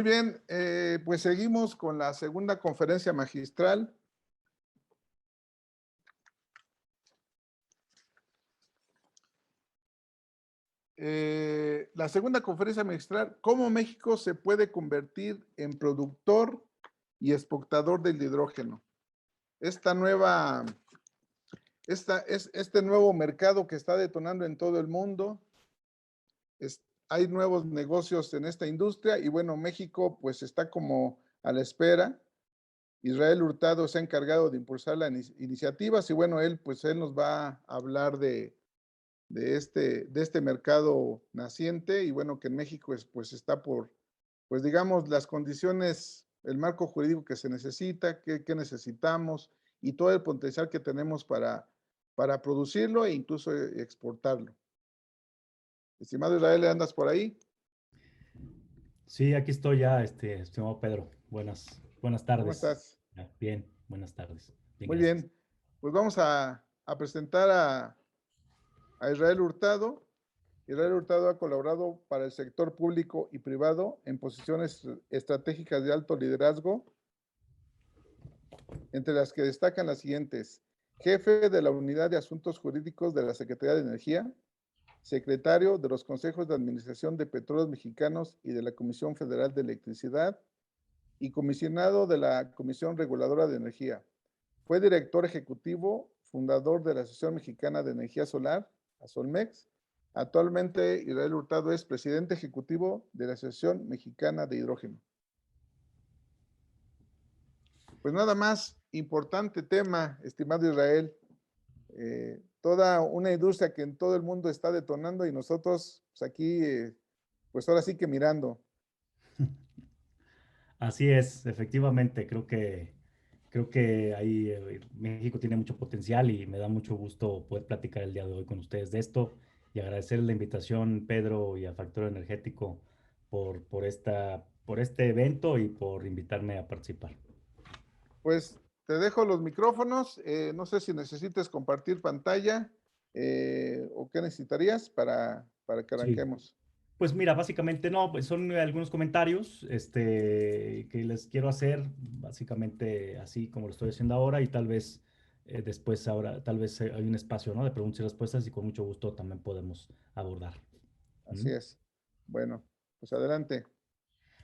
Muy bien, pues seguimos con la segunda conferencia magistral. La segunda conferencia magistral, ¿cómo México se puede convertir en productor y exportador del hidrógeno? Este nuevo mercado que está detonando en todo el mundo, hay nuevos negocios en esta industria y bueno, México pues está como a la espera. Israel Hurtado se ha encargado de impulsar las iniciativas y bueno, él nos va a hablar de este mercado naciente y bueno, que en México pues está por, pues digamos, las condiciones, el marco jurídico que se necesita, qué necesitamos y todo el potencial que tenemos para producirlo e incluso exportarlo. Estimado Israel, ¿andas por ahí? Sí, aquí estoy ya, estimado Pedro. Buenas ¿Cómo tardes. estás? Bien, buenas tardes. Bien, Muy gracias. bien, pues vamos a presentar a Israel Hurtado. Israel Hurtado ha colaborado para el sector público y privado en posiciones estratégicas de alto liderazgo, entre las que destacan las siguientes: jefe de la Unidad de Asuntos Jurídicos de la Secretaría de Energía, secretario de los Consejos de Administración de Petróleos Mexicanos y de la Comisión Federal de Electricidad y comisionado de la Comisión Reguladora de Energía. Fue director ejecutivo, fundador de la Asociación Mexicana de Energía Solar, ASOLMEX. Actualmente, Israel Hurtado es presidente ejecutivo de la Asociación Mexicana de Hidrógeno. Pues nada más, importante tema, estimado Israel. Toda una industria que en todo el mundo está detonando y nosotros pues aquí, pues ahora sí que mirando. Así es, efectivamente, creo que ahí México tiene mucho potencial y me da mucho gusto poder platicar el día de hoy con ustedes de esto y agradecer la invitación, Pedro, y a Factor Energético por este evento y por invitarme a participar. Pues te dejo los micrófonos. No sé si necesites compartir pantalla o qué necesitarías para que Sí. arranquemos. Pues mira, básicamente no, pues son algunos comentarios que les quiero hacer, básicamente así como lo estoy haciendo ahora y tal vez después ahora, tal vez hay un espacio, ¿no? De preguntas y respuestas y con mucho gusto también podemos abordar. ¿Mm? Así es. Bueno, pues adelante.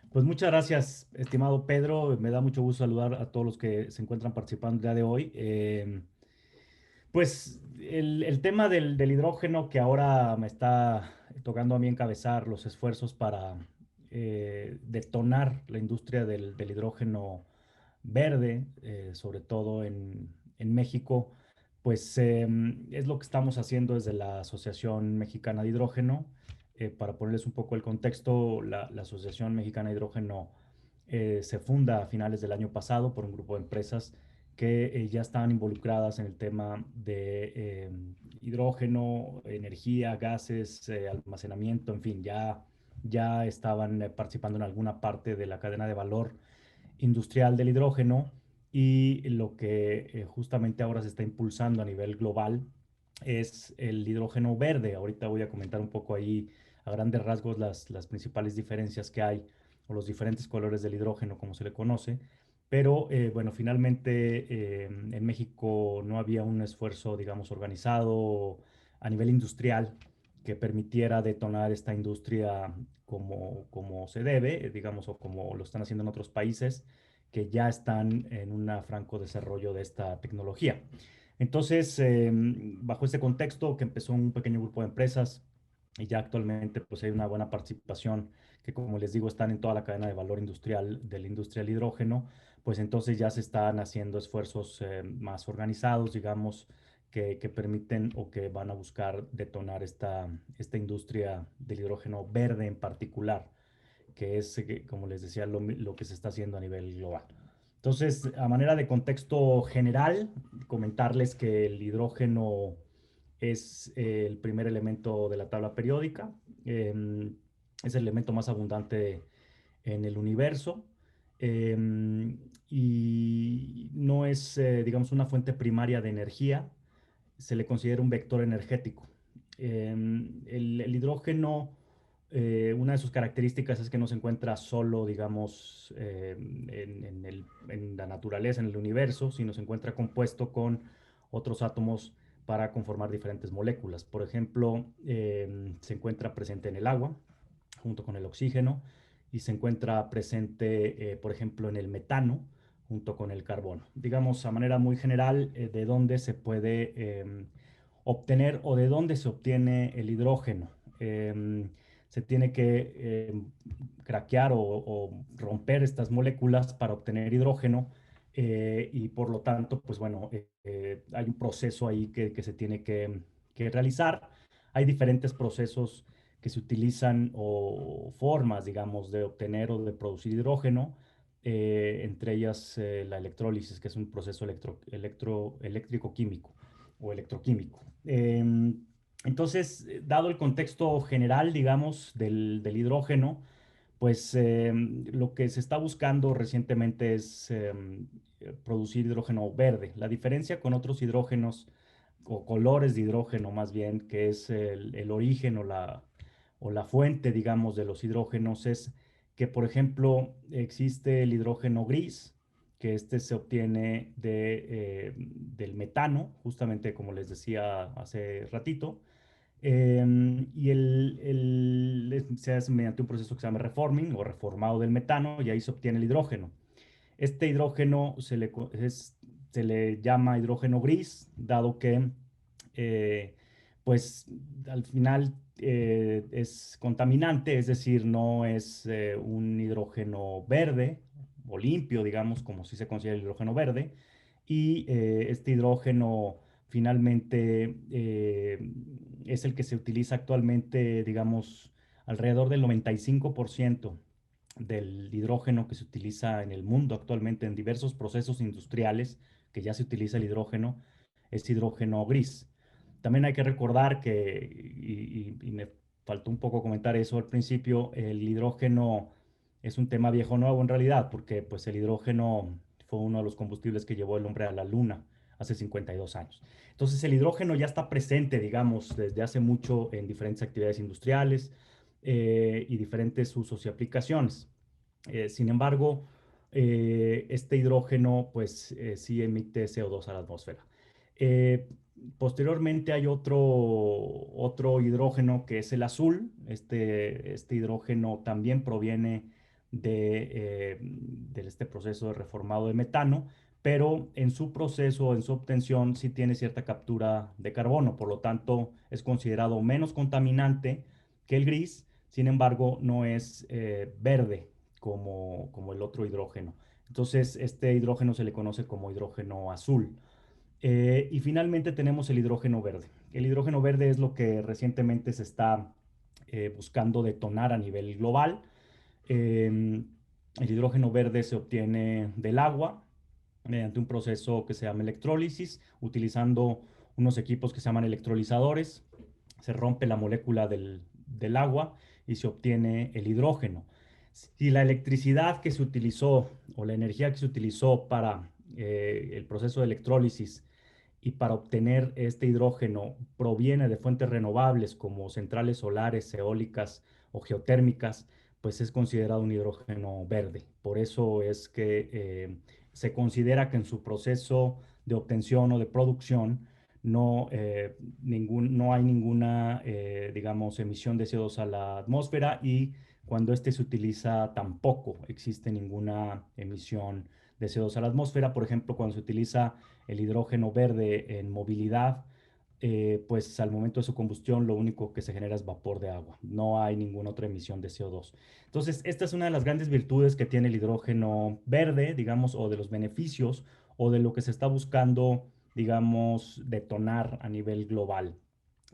Pues muchas gracias, estimado Pedro. Me da mucho gusto saludar a todos los que se encuentran participando el día de hoy. Pues el tema del hidrógeno que ahora me está tocando a mí encabezar los esfuerzos para detonar la industria del hidrógeno verde, sobre todo en México, pues es lo que estamos haciendo desde la Asociación Mexicana de Hidrógeno. Para ponerles un poco el contexto, la Asociación Mexicana de Hidrógeno se funda a finales del año pasado por un grupo de empresas que ya estaban involucradas en el tema de hidrógeno, energía, gases, almacenamiento, en fin, ya estaban participando en alguna parte de la cadena de valor industrial del hidrógeno y lo que justamente ahora se está impulsando a nivel global es el hidrógeno verde. Ahorita voy a comentar un poco ahí a grandes rasgos las principales diferencias que hay o los diferentes colores del hidrógeno, como se le conoce. Pero bueno, finalmente en México no había un esfuerzo, digamos, organizado a nivel industrial que permitiera detonar esta industria como se debe, digamos, o como lo están haciendo en otros países que ya están en un franco desarrollo de esta tecnología. Entonces, bajo este contexto que empezó un pequeño grupo de empresas y ya actualmente pues hay una buena participación que como les digo están en toda la cadena de valor industrial de la industria del hidrógeno, pues entonces ya se están haciendo esfuerzos más organizados, digamos, que permiten o que van a buscar detonar esta industria del hidrógeno verde en particular, que es, como les decía, lo que se está haciendo a nivel global. Entonces, a manera de contexto general, comentarles que el hidrógeno es el primer elemento de la tabla periódica, es el elemento más abundante en el universo y no es, digamos, una fuente primaria de energía, se le considera un vector energético. El hidrógeno una de sus características es que no se encuentra solo, digamos, en la naturaleza, en el universo, sino se encuentra compuesto con otros átomos para conformar diferentes moléculas. Por ejemplo, se encuentra presente en el agua, junto con el oxígeno, y se encuentra presente, por ejemplo, en el metano, junto con el carbono. Digamos, a manera muy general, de dónde se puede obtener o de dónde se obtiene el hidrógeno. Se tiene que craquear o romper estas moléculas para obtener hidrógeno, y por lo tanto, pues bueno, hay un proceso ahí que se tiene que realizar. Hay diferentes procesos que se utilizan o formas, digamos, de obtener o de producir hidrógeno, entre ellas la electrólisis, que es un proceso eléctrico-químico o electroquímico. Entonces, dado el contexto general, digamos, del hidrógeno, pues lo que se está buscando recientemente es producir hidrógeno verde. La diferencia con otros hidrógenos o colores de hidrógeno más bien, que es el origen o la fuente, digamos, de los hidrógenos, es que, por ejemplo, existe el hidrógeno gris, que este se obtiene del metano, justamente como les decía hace ratito, y se hace mediante un proceso que se llama reforming o reformado del metano, y ahí se obtiene el hidrógeno. Este hidrógeno se le llama hidrógeno gris, dado que, eh, pues, al final es contaminante, es decir, no es un hidrógeno verde o limpio, digamos, como si se considera el hidrógeno verde. Y este hidrógeno finalmente es el que se utiliza actualmente, digamos, alrededor del 95% del hidrógeno que se utiliza en el mundo actualmente en diversos procesos industriales, que ya se utiliza el hidrógeno, es hidrógeno gris. También hay que recordar que, y me faltó un poco comentar eso al principio, el hidrógeno es un tema viejo nuevo en realidad, porque pues el hidrógeno fue uno de los combustibles que llevó el hombre a la luna hace 52 años. Entonces el hidrógeno ya está presente, digamos, desde hace mucho en diferentes actividades industriales, y diferentes usos y aplicaciones. Sin embargo, este hidrógeno pues sí emite CO2 a la atmósfera. Eh, Posteriormente hay otro hidrógeno que es el azul. Este hidrógeno también proviene de este proceso de reformado de metano, pero en su proceso, en su obtención, sí tiene cierta captura de carbono, por lo tanto es considerado menos contaminante que el gris. Sin embargo, no es verde como el otro hidrógeno. Entonces, este hidrógeno se le conoce como hidrógeno azul. Y finalmente tenemos el hidrógeno verde. El hidrógeno verde es lo que recientemente se está buscando detonar a nivel global. El hidrógeno verde se obtiene del agua mediante un proceso que se llama electrólisis, utilizando unos equipos que se llaman electrolizadores. Se rompe la molécula del agua y se obtiene el hidrógeno. Si la electricidad que se utilizó o la energía que se utilizó para el proceso de electrólisis y para obtener este hidrógeno proviene de fuentes renovables como centrales solares, eólicas o geotérmicas, pues es considerado un hidrógeno verde. Por eso es que se considera que en su proceso de obtención o de producción no hay ninguna, digamos, emisión de CO2 a la atmósfera, y cuando este se utiliza tampoco existe ninguna emisión de CO2 a la atmósfera. Por ejemplo, cuando se utiliza el hidrógeno verde en movilidad, pues al momento de su combustión lo único que se genera es vapor de agua, no hay ninguna otra emisión de CO2. Entonces, esta es una de las grandes virtudes que tiene el hidrógeno verde, digamos, o de los beneficios, o de lo que se está buscando, digamos, detonar a nivel global.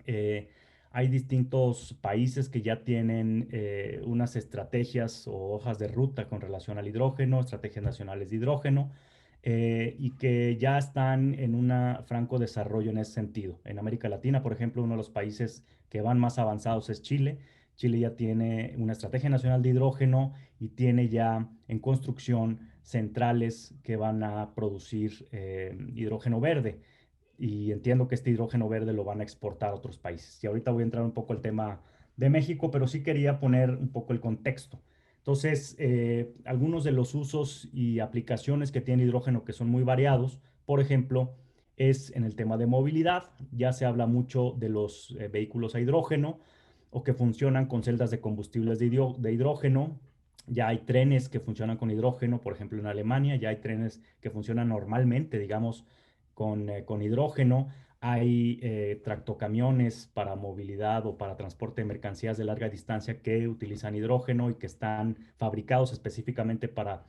Eh, Hay distintos países que ya tienen unas estrategias o hojas de ruta con relación al hidrógeno, estrategias nacionales de hidrógeno, y que ya están en un franco desarrollo en ese sentido. En América Latina, por ejemplo, uno de los países que van más avanzados es Chile. Chile ya tiene una estrategia nacional de hidrógeno y tiene ya en construcción centrales que van a producir hidrógeno verde, y entiendo que este hidrógeno verde lo van a exportar a otros países. Y ahorita voy a entrar un poco al tema de México, pero sí quería poner un poco el contexto. Entonces, algunos de los usos y aplicaciones que tiene hidrógeno que son muy variados, por ejemplo, es en el tema de movilidad. Ya se habla mucho de los vehículos a hidrógeno o que funcionan con celdas de combustibles de hidrógeno. Ya hay trenes que funcionan con hidrógeno, por ejemplo, en Alemania, ya hay trenes que funcionan normalmente, digamos, con hidrógeno. Hay tractocamiones para movilidad o para transporte de mercancías de larga distancia que utilizan hidrógeno y que están fabricados específicamente para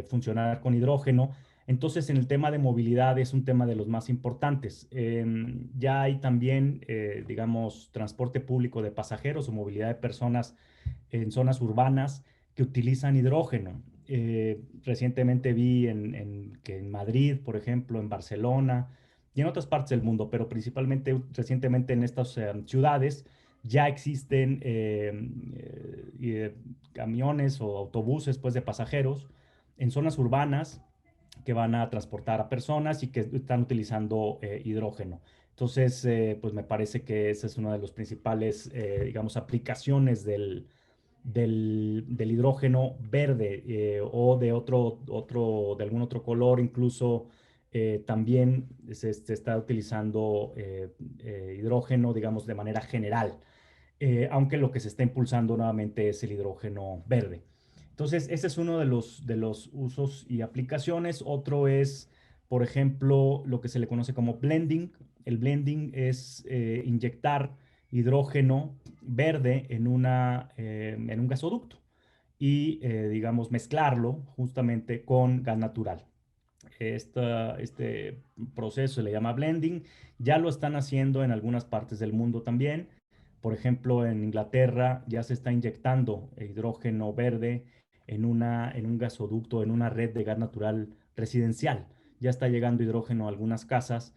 funcionar con hidrógeno. Entonces, en el tema de movilidad es un tema de los más importantes. Ya hay también, digamos, transporte público de pasajeros o movilidad de personas en zonas urbanas que utilizan hidrógeno. Recientemente vi que en Madrid, por ejemplo, en Barcelona y en otras partes del mundo, pero principalmente recientemente en estas ciudades, ya existen camiones o autobuses pues, de pasajeros en zonas urbanas que van a transportar a personas y que están utilizando hidrógeno. Entonces, pues me parece que esa es una de las principales, digamos, aplicaciones del hidrógeno verde o de de algún otro color, incluso también se está utilizando hidrógeno, digamos, de manera general, aunque lo que se está impulsando nuevamente es el hidrógeno verde. Entonces, ese es uno de los usos y aplicaciones. Otro es, por ejemplo, lo que se le conoce como blending. El blending es inyectar hidrógeno verde en un gasoducto y, digamos, mezclarlo justamente con gas natural. Este proceso se le llama blending. Ya lo están haciendo en algunas partes del mundo también. Por ejemplo, en Inglaterra ya se está inyectando hidrógeno verde en un gasoducto, en una red de gas natural residencial. Ya está llegando hidrógeno a algunas casas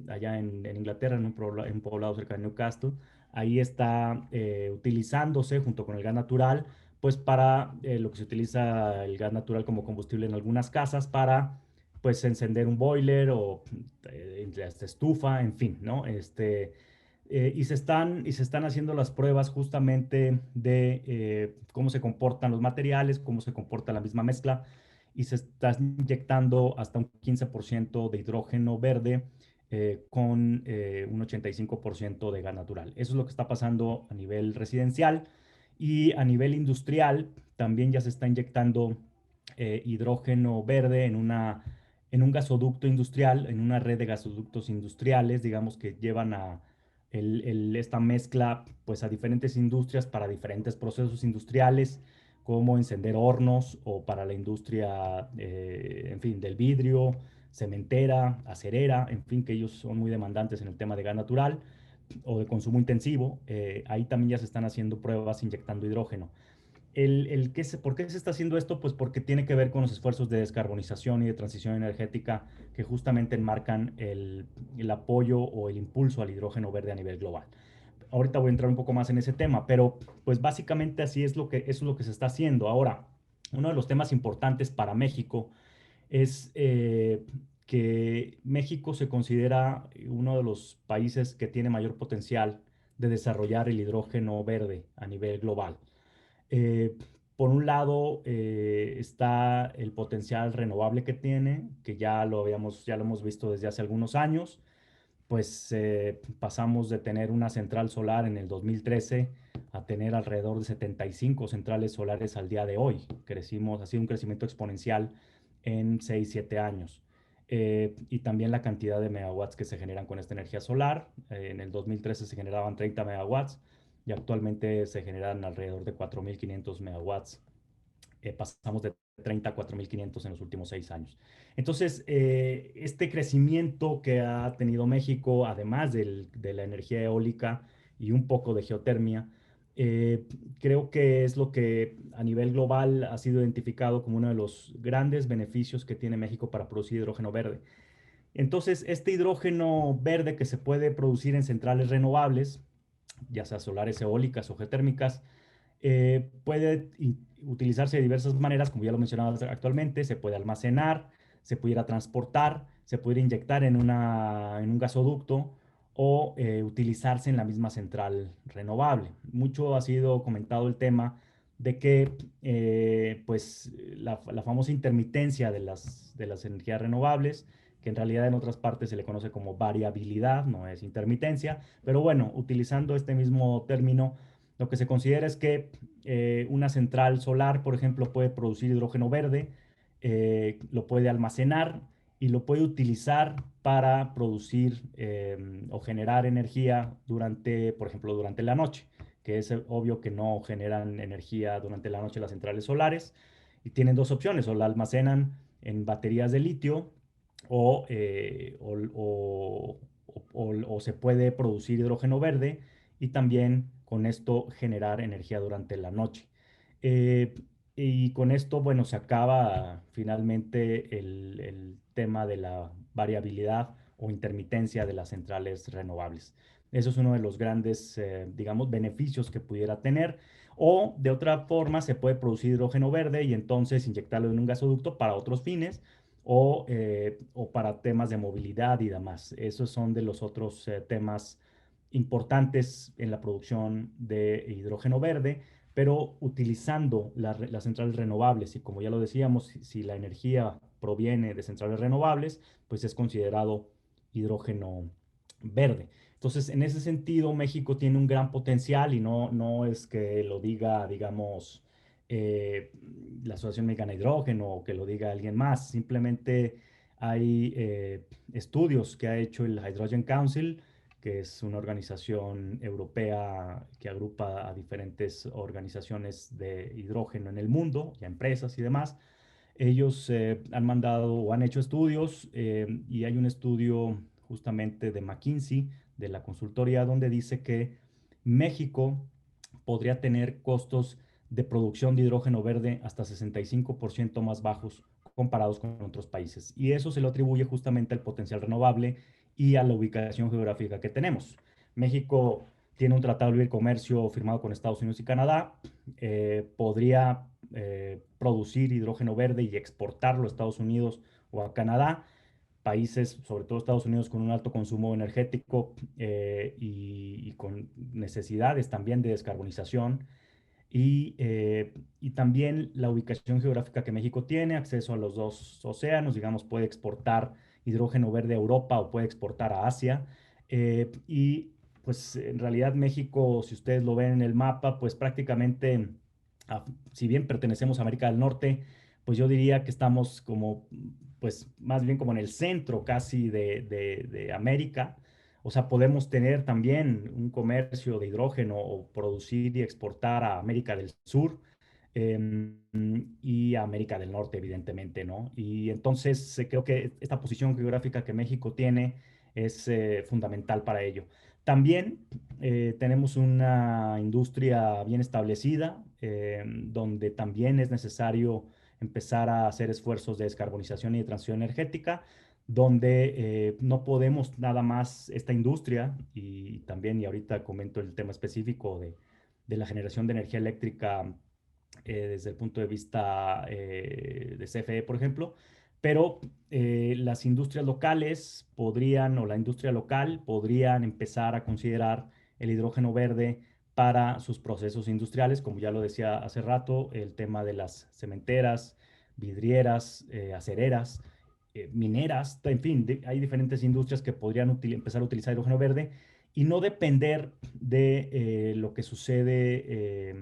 allá en Inglaterra, en un poblado cerca de Newcastle. Ahí está utilizándose junto con el gas natural pues para lo que se utiliza el gas natural como combustible en algunas casas para pues encender un boiler o esta estufa, en fin, ¿no? Y se están haciendo las pruebas justamente de cómo se comportan los materiales, cómo se comporta la misma mezcla, y se está inyectando hasta un 15% de hidrógeno verde con un 85% de gas natural. Eso es lo que está pasando a nivel residencial. Y a nivel industrial también ya se está inyectando hidrógeno verde en un gasoducto industrial, en una red de gasoductos industriales, digamos, que llevan esta mezcla pues, a diferentes industrias para diferentes procesos industriales, como encender hornos o para la industria, en fin, del vidrio, cementera, acerera, en fin, que ellos son muy demandantes en el tema de gas natural o de consumo intensivo. Ahí también ya se están haciendo pruebas inyectando hidrógeno. ¿Por qué se está haciendo esto? Pues porque tiene que ver con los esfuerzos de descarbonización y de transición energética que justamente enmarcan el apoyo o el impulso al hidrógeno verde a nivel global. Ahorita voy a entrar un poco más en ese tema, pero pues básicamente así es eso es lo que se está haciendo. Ahora, uno de los temas importantes para México es que México se considera uno de los países que tiene mayor potencial de desarrollar el hidrógeno verde a nivel global. Eh, por un lado está el potencial renovable que tiene, que ya lo hemos visto desde hace algunos años. Pues pasamos de tener una central solar en el 2013 a tener alrededor de 75 centrales solares al día de hoy. Ha sido un crecimiento exponencial en 6 7 años. Y también la cantidad de megawatts que se generan con esta energía solar. En el 2013 se generaban 30 megawatts y actualmente se generan alrededor de 4.500 megawatts. Pasamos de 30 a 4.500 en los últimos 6 años. Entonces, este crecimiento que ha tenido México, además de la energía eólica y un poco de geotermia, eh, creo que es lo que a nivel global ha sido identificado como uno de los grandes beneficios que tiene México para producir hidrógeno verde. Entonces, este hidrógeno verde que se puede producir en centrales renovables, ya sea solares, eólicas o geotérmicas, puede utilizarse de diversas maneras, como ya lo mencionaba actualmente. Se puede almacenar, se pudiera transportar, se pudiera inyectar en un gasoducto o utilizarse en la misma central renovable. Mucho ha sido comentado el tema de que pues la famosa intermitencia de las energías renovables, que en realidad en otras partes se le conoce como variabilidad, no es intermitencia, pero bueno, utilizando este mismo término, lo que se considera es que una central solar, por ejemplo, puede producir hidrógeno verde, lo puede almacenar y lo puede utilizar para producir o generar energía durante, por ejemplo, durante la noche, que es obvio que no generan energía durante la noche las centrales solares y tienen dos opciones, o la almacenan en baterías de litio o, o se puede producir hidrógeno verde y también con esto generar energía durante la noche. Eh, y con esto, bueno, se acaba finalmente el tema de la variabilidad o intermitencia de las centrales renovables. Eso es uno de los grandes, digamos, beneficios que pudiera tener. O de otra forma, se puede producir hidrógeno verde y entonces inyectarlo en un gasoducto para otros fines o para temas de movilidad y demás. Esos son de los otros temas importantes en la producción de hidrógeno verde, pero utilizando las centrales renovables y como ya lo decíamos, si la energía proviene de centrales renovables, pues es considerado hidrógeno verde. Entonces, en ese sentido, México tiene un gran potencial y no es que lo diga, digamos, eh, la Asociación Mexicana de Hidrógeno o que lo diga alguien más. Simplemente hay estudios que ha hecho el Hydrogen Council, que es una organización europea que agrupa a diferentes organizaciones de hidrógeno en el mundo, y a empresas y demás. Ellos han mandado o han hecho estudios y hay un estudio justamente de McKinsey, de la consultoría, donde dice que México podría tener costos de producción de hidrógeno verde hasta 65% más bajos comparados con otros países. Y eso se lo atribuye justamente al potencial renovable y a la ubicación geográfica que tenemos. México tiene un tratado de libre comercio firmado con Estados Unidos y Canadá, podría producir hidrógeno verde y exportarlo a Estados Unidos o a Canadá, países, sobre todo Estados Unidos, con un alto consumo energético y con necesidades también de descarbonización. Y también la ubicación geográfica que México tiene, acceso a los dos océanos, digamos, puede exportar hidrógeno verde a Europa o puede exportar a Asia. Y pues en realidad México, si ustedes lo ven en el mapa, pues prácticamente, ah, si bien pertenecemos a América del Norte, pues yo diría que estamos como, pues más bien como en el centro casi de América. O sea, podemos tener también un comercio de hidrógeno o producir y exportar a América del Sur y a América del Norte, evidentemente, ¿no? Y entonces creo que esta posición geográfica que México tiene es fundamental para ello. También tenemos una industria bien establecida, donde también es necesario empezar a hacer esfuerzos de descarbonización y de transición energética, donde no podemos nada más esta industria, y también, y ahorita comento el tema específico de la generación de energía eléctrica desde el punto de vista de CFE, por ejemplo, pero las industrias locales podrían, o la industria local, podrían empezar a considerar el hidrógeno verde para sus procesos industriales, como ya lo decía hace rato, el tema de las cementeras, vidrieras, acereras, mineras, en fin, hay diferentes industrias que podrían empezar a utilizar hidrógeno verde y no depender de lo que sucede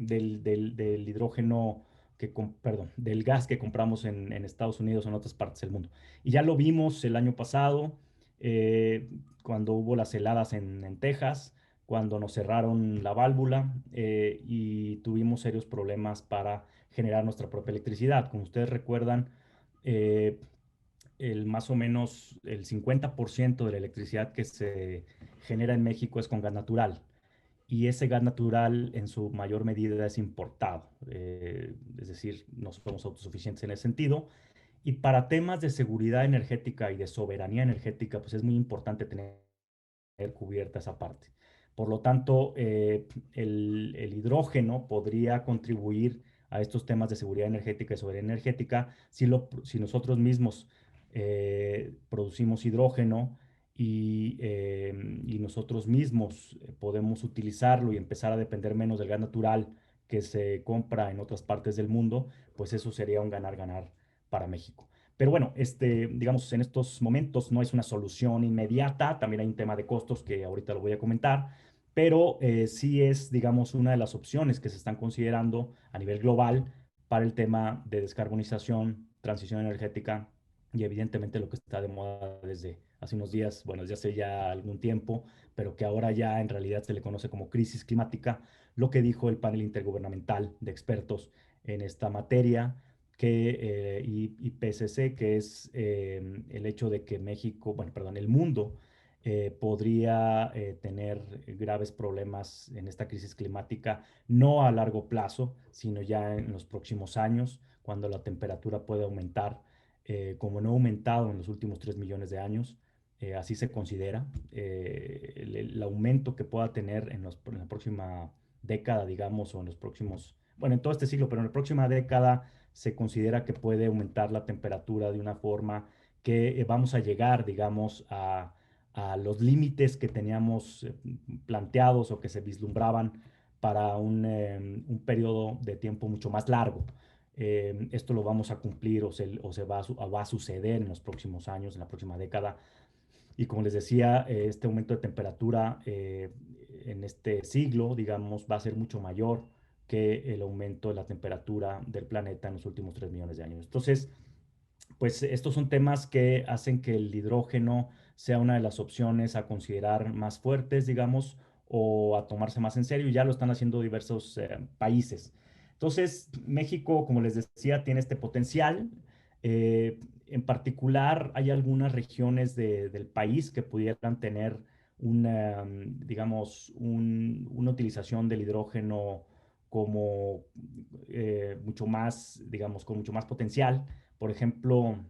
del hidrógeno perdón, del gas que compramos en Estados Unidos o en otras partes del mundo. Y ya lo vimos el año pasado, cuando hubo las heladas en Texas, cuando nos cerraron la válvula y tuvimos serios problemas para generar nuestra propia electricidad. Como ustedes recuerdan, eh, más o menos el 50% de la electricidad que se genera en México es con gas natural. Y ese gas natural en su mayor medida es importado. Es decir, no somos autosuficientes en ese sentido. Y para temas de seguridad energética y de soberanía energética, pues es muy importante tener cubierta esa parte. Por lo tanto, el hidrógeno podría contribuir a estos temas de seguridad energética y soberanía energética si nosotros mismos producimos hidrógeno y nosotros mismos podemos utilizarlo y empezar a depender menos del gas natural que se compra en otras partes del mundo, pues eso sería un ganar-ganar para México. Pero bueno, digamos, en estos momentos no es una solución inmediata, también hay un tema de costos que ahorita lo voy a comentar, pero sí es, digamos, una de las opciones que se están considerando a nivel global para el tema de descarbonización, transición energética y evidentemente lo que está de moda desde hace unos días, bueno, desde hace ya algún tiempo, pero que ahora ya en realidad se le conoce como crisis climática, lo que dijo el panel intergubernamental de expertos en esta materia, IPCC, que es el hecho de que México, bueno, perdón, el mundo podría tener graves problemas en esta crisis climática, no a largo plazo, sino ya en los próximos años, cuando la temperatura puede aumentar, como no ha aumentado en los últimos 3 millones de años. Así se considera el aumento que pueda tener en la próxima década, digamos, o en los próximos, bueno, en todo este siglo, pero en la próxima década se considera que puede aumentar la temperatura de una forma que vamos a llegar, digamos, a los límites que teníamos planteados o que se vislumbraban para un periodo de tiempo mucho más largo. Esto lo vamos a cumplir o se va a suceder en los próximos años, en la próxima década. Y como les decía, este aumento de temperatura en este siglo, digamos, va a ser mucho mayor que el aumento de la temperatura del planeta en los últimos 3 millones de años. Entonces, pues estos son temas que hacen que el hidrógeno sea una de las opciones a considerar más fuertes, digamos, o a tomarse más en serio. Y ya lo están haciendo diversos países. Entonces, México, como les decía, tiene este potencial. En particular, hay algunas regiones del país que pudieran tener digamos, una utilización del hidrógeno como mucho más, digamos, con mucho más potencial. Por ejemplo,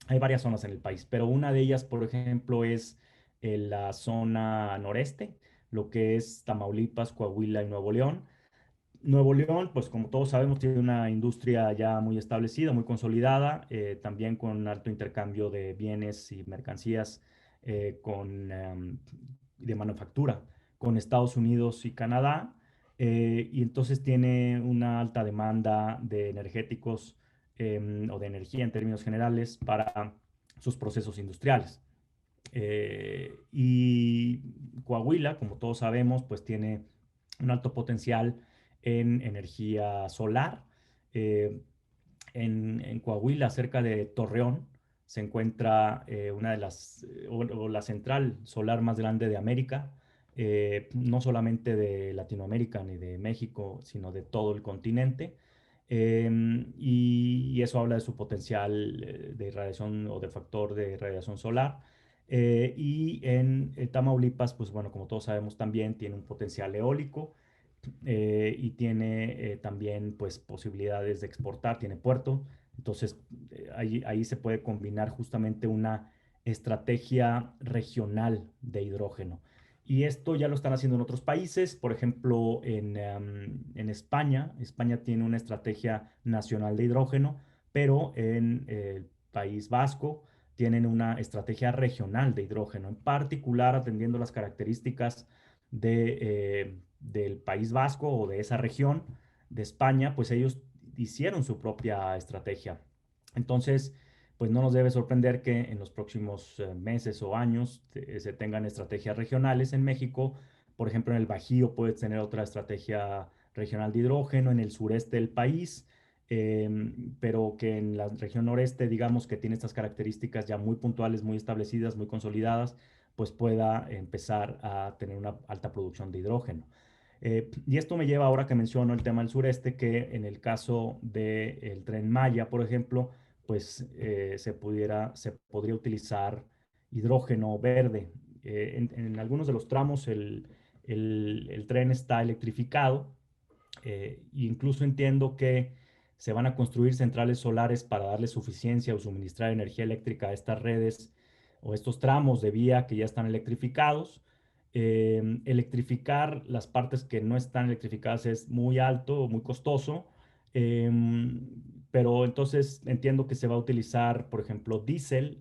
hay varias zonas en el país, pero una de ellas, por ejemplo, es la zona noreste, lo que es Tamaulipas, Coahuila y Nuevo León. Nuevo León, pues como todos sabemos, tiene una industria ya muy establecida, muy consolidada, también con alto intercambio de bienes y mercancías de manufactura con Estados Unidos y Canadá, y entonces tiene una alta demanda de energéticos o de energía en términos generales para sus procesos industriales. Y Coahuila, como todos sabemos, pues tiene un alto potencial en energía solar. Eh, en Coahuila, cerca de Torreón, se encuentra una de las, o la central solar más grande de América, no solamente de Latinoamérica ni de México, sino de todo el continente. Y eso habla de su potencial de irradiación o de factor de radiación solar. Y en Tamaulipas, pues bueno, como todos sabemos también, tiene un potencial eólico y tiene también pues posibilidades de exportar, tiene puerto. Entonces ahí se puede combinar justamente una estrategia regional de hidrógeno. Y esto ya lo están haciendo en otros países, por ejemplo, en España. España tiene una estrategia nacional de hidrógeno, pero en el País Vasco tienen una estrategia regional de hidrógeno, en particular atendiendo las características del País Vasco o de esa región de España, pues ellos hicieron su propia estrategia. Entonces, pues no nos debe sorprender que en los próximos meses o años se tengan estrategias regionales en México. Por ejemplo, en el Bajío puedes tener otra estrategia regional de hidrógeno, en el sureste del país, pero que en la región noreste, digamos que tiene estas características ya muy puntuales, muy establecidas, muy consolidadas, pues pueda empezar a tener una alta producción de hidrógeno. Y esto me lleva ahora que menciono el tema del sureste, que en el caso del Tren Maya, por ejemplo, pues se podría utilizar hidrógeno verde. En algunos de los tramos el tren está electrificado, incluso entiendo que se van a construir centrales solares para darle suficiencia o suministrar energía eléctrica a estas redes o estos tramos de vía que ya están electrificados. Electrificar las partes que no están electrificadas es muy alto, muy costoso, pero entonces entiendo que se va a utilizar, por ejemplo, diésel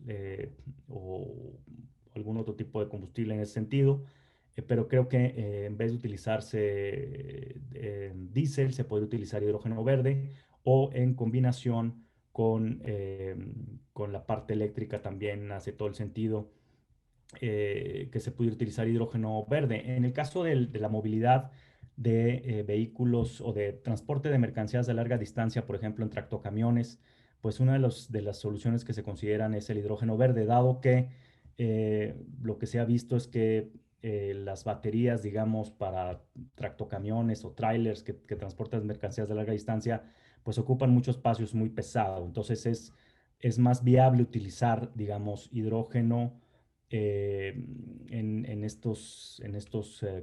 o algún otro tipo de combustible en ese sentido, pero creo que en vez de utilizarse diésel, se puede utilizar hidrógeno verde o en combinación con la parte eléctrica también hace todo el sentido que se puede utilizar hidrógeno verde. En el caso de la movilidad de vehículos o de transporte de mercancías de larga distancia, por ejemplo, en tractocamiones, pues una de las soluciones que se consideran es el hidrógeno verde, dado que lo que se ha visto es que las baterías, digamos, para tractocamiones o trailers que transportan mercancías de larga distancia, pues ocupan mucho espacio, es muy pesado. Entonces es más viable utilizar, digamos, hidrógeno eh, en estos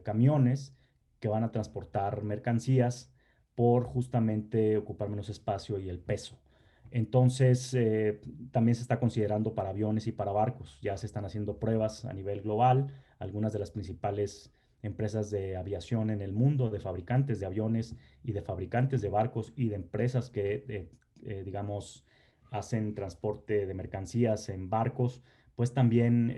camiones que van a transportar mercancías por justamente ocupar menos espacio y el peso. Entonces, también se está considerando para aviones y para barcos. Ya se están haciendo pruebas a nivel global. Algunas de las principales empresas de aviación en el mundo, de fabricantes de aviones y de fabricantes de barcos y de empresas que, digamos, hacen transporte de mercancías en barcos, pues también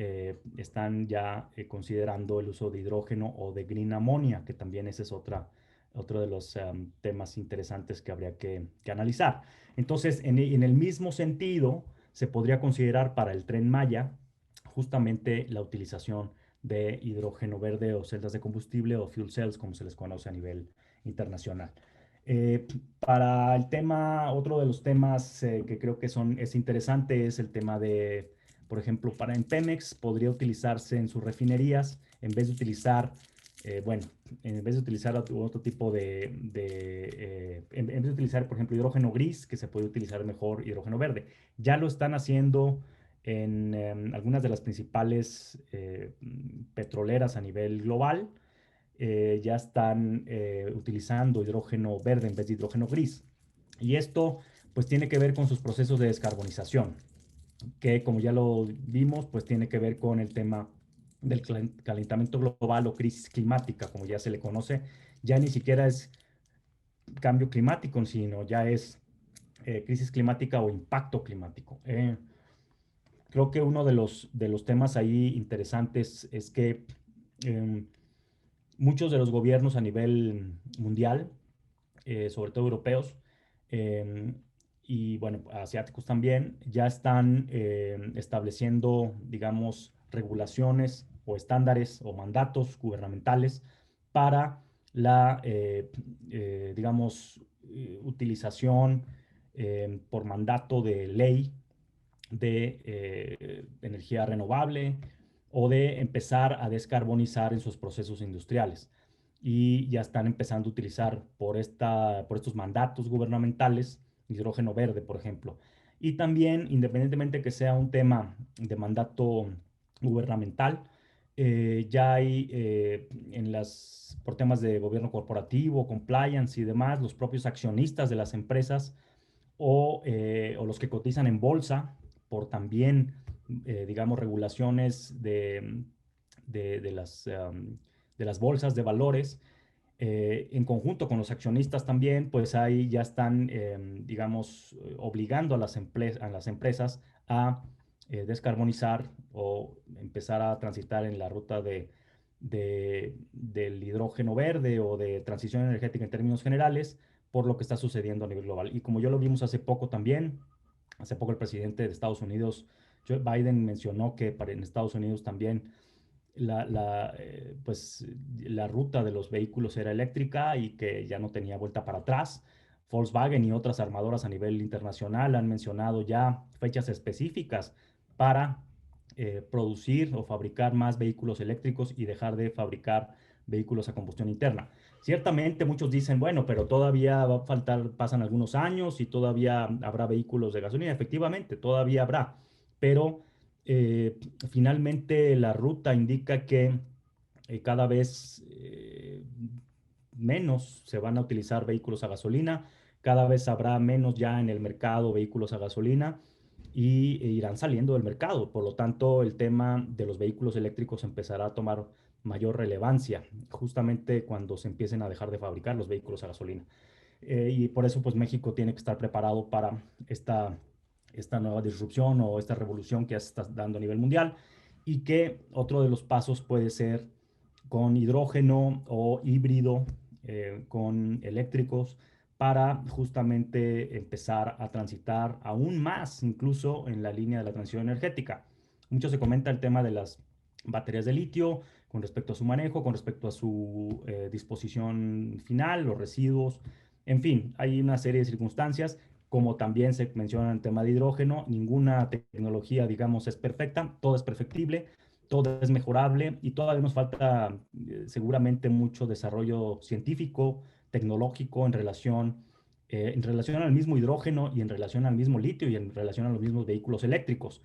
están ya considerando el uso de hidrógeno o de green ammonia, que también ese es otro de los temas interesantes que habría que analizar. Entonces, en el mismo sentido, se podría considerar para el Tren Maya justamente la utilización de hidrógeno verde o celdas de combustible o fuel cells, como se les conoce a nivel internacional. Para el tema, otro de los temas que creo que es interesante es el tema de, por ejemplo, para en Pemex podría utilizarse en sus refinerías, en vez de utilizar, bueno, en vez de utilizar otro tipo en vez de utilizar, por ejemplo, hidrógeno gris, que se puede utilizar mejor hidrógeno verde. Ya lo están haciendo en algunas de las principales petroleras a nivel global. Ya están utilizando hidrógeno verde en vez de hidrógeno gris. Y esto pues tiene que ver con sus procesos de descarbonización, que como ya lo vimos, pues tiene que ver con el tema del calentamiento global o crisis climática, como ya se le conoce. Ya ni siquiera es cambio climático, sino ya es crisis climática o impacto climático. Creo que uno de los temas ahí interesantes es que eh, muchos de los gobiernos a nivel mundial, sobre todo europeos, eh, y bueno, asiáticos también, ya están estableciendo, digamos, regulaciones o estándares o mandatos gubernamentales para la, digamos, utilización por mandato de ley de energía renovable o de empezar a descarbonizar en sus procesos industriales. Y ya están empezando a utilizar por estos mandatos gubernamentales hidrógeno verde, por ejemplo. Y también, independientemente que sea un tema de mandato gubernamental, ya hay por temas de gobierno corporativo, compliance y demás, los propios accionistas de las empresas o los que cotizan en bolsa por también, digamos, regulaciones de las bolsas de valores, en conjunto con los accionistas también, pues ahí ya están, digamos, obligando a a las empresas a descarbonizar o empezar a transitar en la ruta del hidrógeno verde o de transición energética en términos generales por lo que está sucediendo a nivel global. Y como ya lo vimos hace poco también, hace poco el presidente de Estados Unidos, Joe Biden, mencionó que en Estados Unidos también pues, la ruta de los vehículos era eléctrica y que ya no tenía vuelta para atrás. Volkswagen y otras armadoras a nivel internacional han mencionado ya fechas específicas para producir o fabricar más vehículos eléctricos y dejar de fabricar vehículos a combustión interna. Ciertamente muchos dicen, bueno, pero todavía va a faltar, pasan algunos años y todavía habrá vehículos de gasolina. Efectivamente, todavía habrá, pero finalmente la ruta indica que cada vez menos se van a utilizar vehículos a gasolina, cada vez habrá menos ya en el mercado vehículos a gasolina y irán saliendo del mercado. Por lo tanto, el tema de los vehículos eléctricos empezará a tomar mayor relevancia justamente cuando se empiecen a dejar de fabricar los vehículos a gasolina. Y por eso, pues México tiene que estar preparado para esta nueva disrupción o esta revolución que ya se está dando a nivel mundial. y que otro de los pasos puede ser con hidrógeno o híbrido, con eléctricos, para justamente empezar a transitar aún más, incluso en la línea de la transición energética. Mucho se comenta el tema de las baterías de litio con respecto a su manejo, con respecto a su disposición final, los residuos, en fin, hay una serie de circunstancias. Como también se menciona en el tema de hidrógeno, ninguna tecnología, digamos, es perfecta, todo es perfectible, todo es mejorable y todavía nos falta seguramente mucho desarrollo científico, tecnológico en relación al mismo hidrógeno y en relación al mismo litio y en relación a los mismos vehículos eléctricos.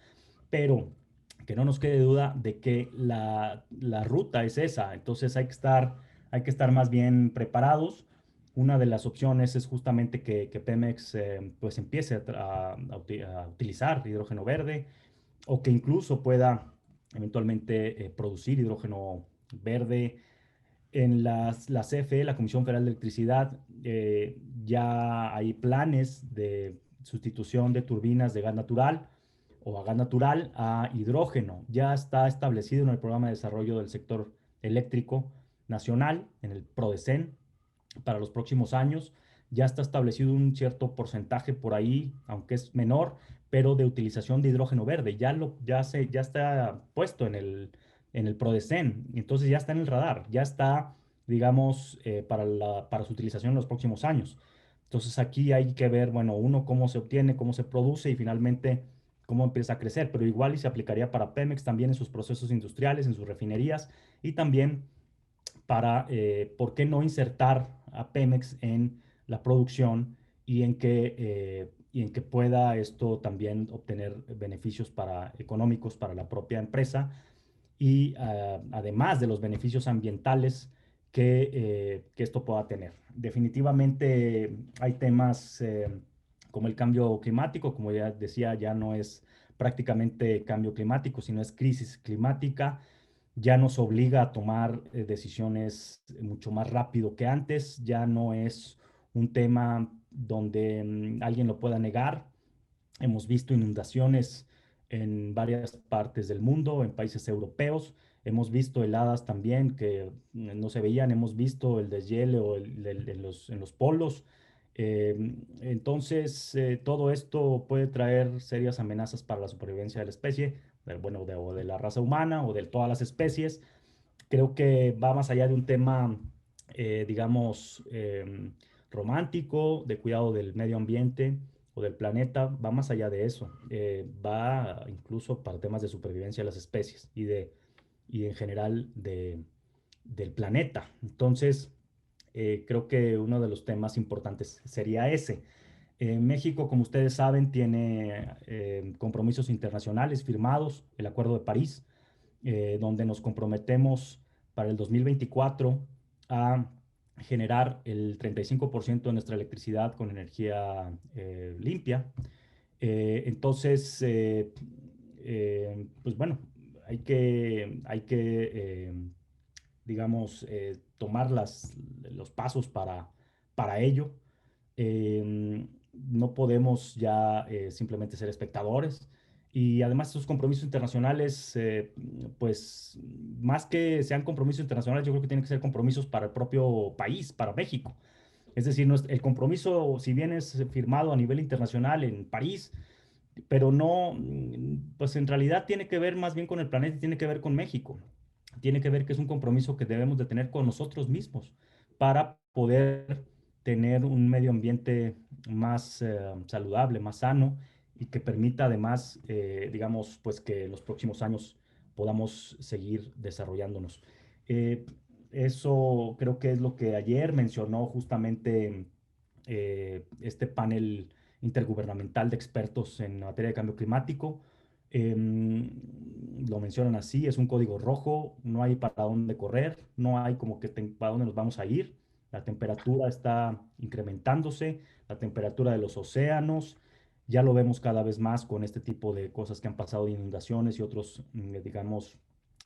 Pero que no nos quede duda de que la ruta es esa, entonces hay que estar más bien preparados. Una de las opciones es justamente que Pemex pues empiece a utilizar hidrógeno verde o que incluso pueda eventualmente producir hidrógeno verde. En la CFE, la Comisión Federal de Electricidad, ya hay planes de sustitución de turbinas de gas natural o a gas natural a hidrógeno. Ya está establecido en el Programa de Desarrollo del Sector Eléctrico Nacional, en el PRODECEN, para los próximos años. Ya está establecido un cierto porcentaje por ahí, aunque es menor, pero de utilización de hidrógeno verde. Ya está puesto en el PRODECEN, entonces ya está en el radar, ya está, digamos, para su utilización en los próximos años. Entonces aquí hay que ver, bueno, uno, cómo se obtiene, cómo se produce y finalmente cómo empieza a crecer, pero igual y se aplicaría para Pemex también en sus procesos industriales, en sus refinerías y también para, ¿por qué no insertar a Pemex en la producción y en que pueda esto también obtener beneficios económicos para la propia empresa y además de los beneficios ambientales que esto pueda tener? Definitivamente hay temas como el cambio climático, como ya decía, ya no es prácticamente cambio climático, sino es crisis climática. Ya nos obliga a tomar decisiones mucho más rápido que antes, ya no es un tema donde alguien lo pueda negar. Hemos visto inundaciones en varias partes del mundo, en países europeos. Hemos visto heladas también que no se veían. Hemos visto el deshielo en los polos. Entonces, todo esto puede traer serias amenazas para la supervivencia de la especie, bueno, o de la raza humana o de todas las especies. Creo que va más allá de un tema, digamos, romántico, de cuidado del medio ambiente o del planeta, va más allá de eso. Va incluso para temas de supervivencia de las especies y en general del planeta. Entonces, creo que uno de los temas importantes sería ese. México, como ustedes saben, tiene compromisos internacionales firmados, el Acuerdo de París, donde nos comprometemos para el 2024 a generar el 35% de nuestra electricidad con energía limpia. Entonces, pues bueno, hay que digamos, tomar los pasos para ello. No podemos ya simplemente ser espectadores. Y además esos compromisos internacionales, pues más que sean compromisos internacionales, yo creo que tienen que ser compromisos para el propio país, para México. Es decir, el compromiso, si bien es firmado a nivel internacional en París, pero no, pues en realidad tiene que ver más bien con el planeta y tiene que ver con México. Tiene que ver que es un compromiso que debemos de tener con nosotros mismos para poder tener un medio ambiente más saludable, más sano y que permita además, digamos, pues que en los próximos años podamos seguir desarrollándonos. Eh, Eso creo que es lo que ayer mencionó justamente este panel intergubernamental de expertos en materia de cambio climático. Lo mencionan así, es un código rojo, no hay para dónde correr, no hay como que para dónde nos vamos a ir. La temperatura está incrementándose, la temperatura de los océanos, ya lo vemos cada vez más con este tipo de cosas que han pasado, de inundaciones y otros, digamos,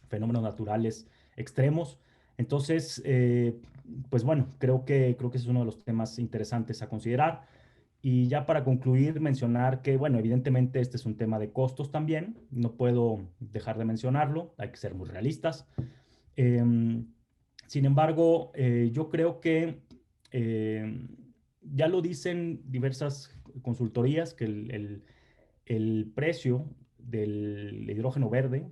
fenómenos naturales extremos. Entonces, pues bueno, creo que ese es uno de los temas interesantes a considerar. Y ya para concluir, mencionar que, bueno, evidentemente este es un tema de costos también, no puedo dejar de mencionarlo, hay que ser muy realistas. Em, Sin embargo, yo creo que ya lo dicen diversas consultorías que el precio del hidrógeno verde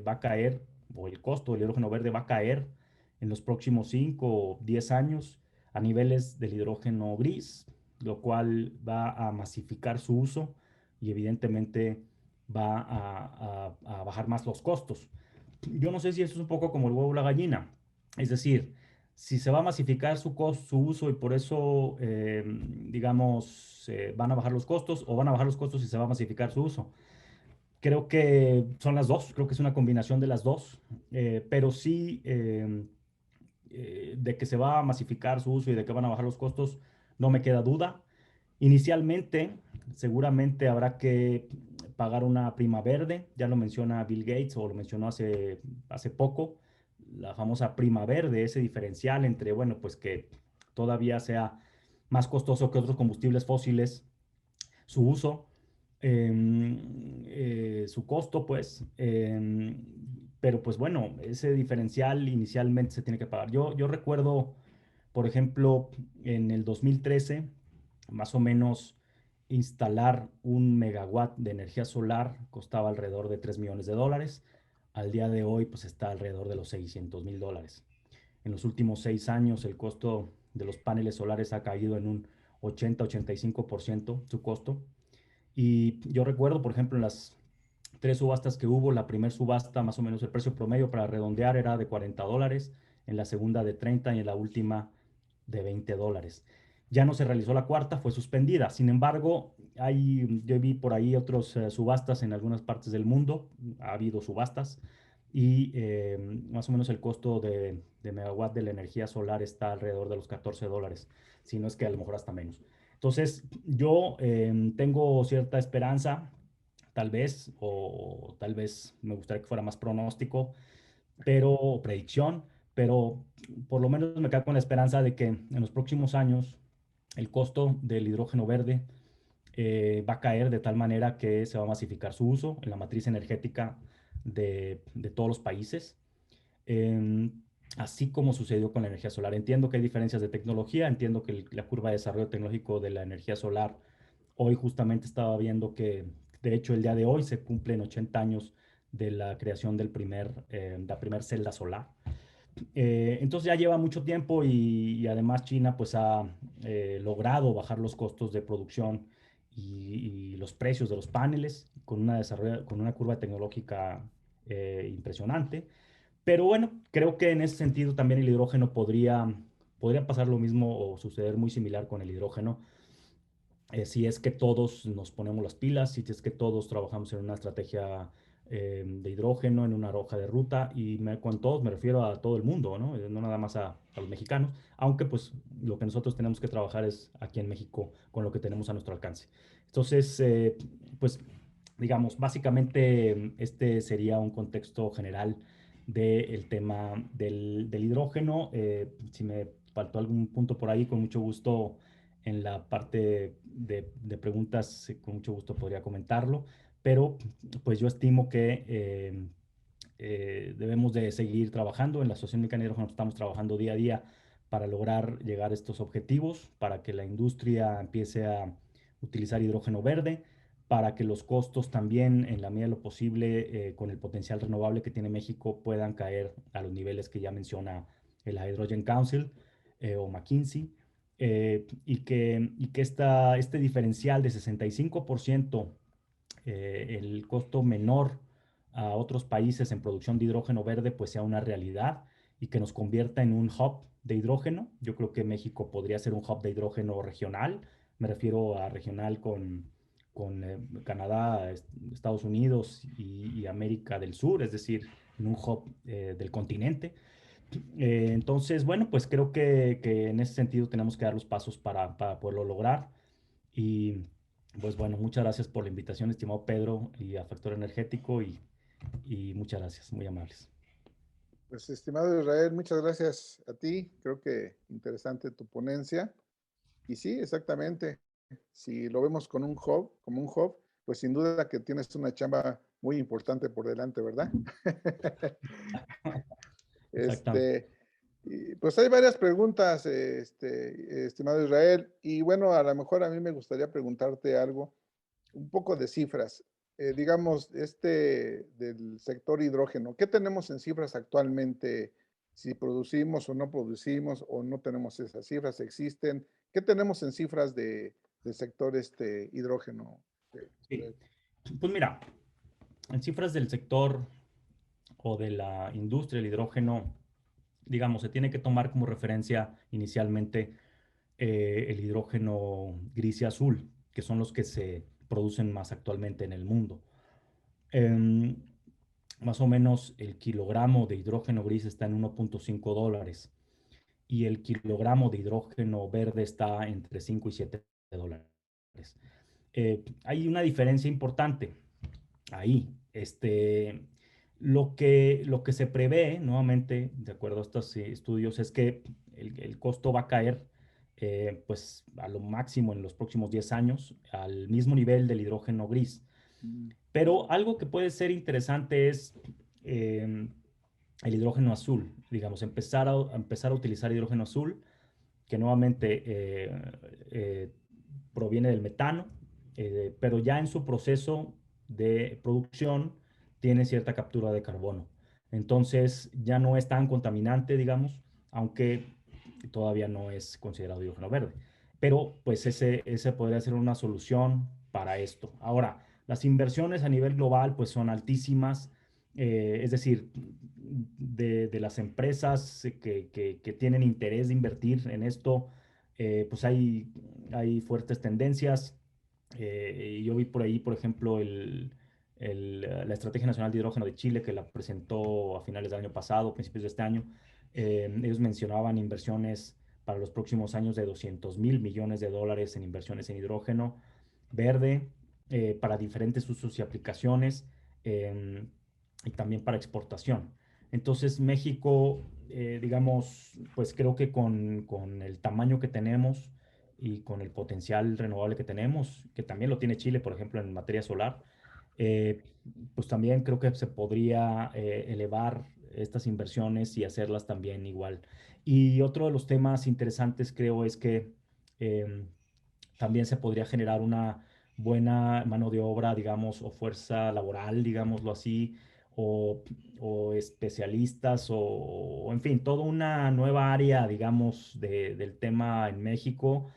va a caer, o el costo del hidrógeno verde va a caer en los próximos 5 o 10 años a niveles del hidrógeno gris, lo cual va a masificar su uso y evidentemente va a bajar más los costos. Yo no sé si eso es un poco como el huevo o la gallina. Es decir, si se va a masificar su uso y por eso, digamos, van a bajar los costos o van a bajar los costos y se va a masificar su uso. Creo que son las dos, creo que es una combinación de las dos, pero sí de que se va a masificar su uso y de que van a bajar los costos, no me queda duda. Inicialmente, seguramente habrá que pagar una prima verde, ya lo menciona Bill Gates o lo mencionó hace poco, la famosa prima verde, ese diferencial entre, bueno, pues que todavía sea más costoso que otros combustibles fósiles su uso, su costo, pues, pero pues bueno, ese diferencial inicialmente se tiene que pagar. Yo recuerdo, por ejemplo, en el 2013, más o menos instalar un megawatt de energía solar costaba alrededor de $3 millones. Al día de hoy, pues está alrededor de los $600,000. En los últimos 6 años, el costo de los paneles solares ha caído en un 80-85% su costo. Y yo recuerdo, por ejemplo, en las tres subastas que hubo, la primera subasta, más o menos el precio promedio para redondear era de $40, en la segunda de 30 y en la última de $20. Ya no se realizó la cuarta, fue suspendida. Sin embargo, yo vi por ahí otras subastas en algunas partes del mundo, ha habido subastas, y más o menos el costo de megawatt de la energía solar está alrededor de los $14, si no es que a lo mejor hasta menos. Entonces, yo tengo cierta esperanza, tal vez, o tal vez me gustaría que fuera más pronóstico, pero predicción, pero por lo menos me quedo con la esperanza de que en los próximos años el costo del hidrógeno verde va a caer de tal manera que se va a masificar su uso en la matriz energética de todos los países, em, así como sucedió con la energía solar. Entiendo que hay diferencias de tecnología, entiendo que la curva de desarrollo tecnológico de la energía solar, hoy justamente estaba viendo que, de hecho, el día de hoy se cumplen 80 años de la creación la primer celda solar. Entonces ya lleva mucho tiempo y además China pues ha logrado bajar los costos de producción y los precios de los paneles con una curva tecnológica impresionante. Pero bueno, creo que en ese sentido también el hidrógeno podría pasar lo mismo o suceder muy similar con el hidrógeno, si es que todos nos ponemos las pilas, si es que todos trabajamos en una estrategia de hidrógeno, en una hoja de ruta, y con todos me refiero a todo el mundo, ¿no? No nada más a los mexicanos, aunque pues lo que nosotros tenemos que trabajar es aquí en México con lo que tenemos a nuestro alcance. Entonces, pues digamos, básicamente este sería un contexto general del tema del hidrógeno. Si me faltó algún punto por ahí, con mucho gusto en la parte de preguntas, con mucho gusto podría comentarlo, pero pues yo estimo que debemos de seguir trabajando. En la Asociación Mexicana de Hidrógeno estamos trabajando día a día para lograr llegar a estos objetivos, para que la industria empiece a utilizar hidrógeno verde, para que los costos también, en la medida de lo posible, con el potencial renovable que tiene México, puedan caer a los niveles que ya menciona el Hydrogen Council o McKinsey, y que este diferencial de 65%, el costo menor a otros países en producción de hidrógeno verde, pues sea una realidad y que nos convierta en un hub de hidrógeno. Yo creo que México podría ser un hub de hidrógeno regional, me refiero a regional con Canadá, Estados Unidos y América del Sur, es decir, en un hub del continente. Entonces, bueno, pues creo que en ese sentido tenemos que dar los pasos para poderlo lograr. Y pues bueno, muchas gracias por la invitación, estimado Pedro, y a Factor Energético, y muchas gracias, muy amables. Pues, estimado Israel, muchas gracias a ti. Creo que interesante tu ponencia. Y sí, exactamente. si lo vemos con un hub, como un hub, pues sin duda que tienes una chamba muy importante por delante, ¿verdad? Exactamente. Este, pues hay varias preguntas, estimado Israel, y bueno, a lo mejor a mí me gustaría preguntarte algo, un poco de cifras. Digamos, del sector hidrógeno, ¿qué tenemos en cifras actualmente? Si producimos o no producimos, o no tenemos esas cifras, existen. ¿Qué tenemos en cifras del sector hidrógeno? Sí. Pues mira, en cifras del sector o de la industria del hidrógeno, digamos, se tiene que tomar como referencia inicialmente el hidrógeno gris y azul, que son los que se producen más actualmente en el mundo. Em, Más o menos el kilogramo de hidrógeno gris está en $1.5 y el kilogramo de hidrógeno verde está entre $5 y $7. Hay una diferencia importante ahí. Lo que se prevé, nuevamente, de acuerdo a estos estudios, es que el costo va a caer pues a lo máximo en los próximos 10 años al mismo nivel del hidrógeno gris. Mm, Pero algo que puede ser interesante es eh, el hidrógeno azul, digamos, empezar a utilizar hidrógeno azul, que nuevamente proviene del metano, pero ya en su proceso de producción tiene cierta captura de carbono. Entonces ya no es tan contaminante, digamos, aunque todavía no es considerado hidrógeno verde. Pero pues ese podría ser una solución para esto. Ahora, las inversiones a nivel global pues son altísimas, es decir, de las empresas que tienen interés de invertir en esto, pues hay fuertes tendencias. Y yo vi por ahí, por ejemplo, la Estrategia Nacional de Hidrógeno de Chile, que la presentó a finales del año pasado, principios de este año. Ellos mencionaban inversiones para los próximos años de $200.000 millones en inversiones en hidrógeno verde, para diferentes usos y aplicaciones, em, y también para exportación. Entonces, México, digamos, pues creo que con el tamaño que tenemos y con el potencial renovable que tenemos, que también lo tiene Chile, por ejemplo, en materia solar, eh, pues también creo que se podría elevar estas inversiones y hacerlas también igual. Y otro de los temas interesantes creo es que em, también se podría generar una buena mano de obra, digamos, o fuerza laboral, digámoslo así, o, o especialistas, en fin, toda una nueva área, digamos, del tema en México.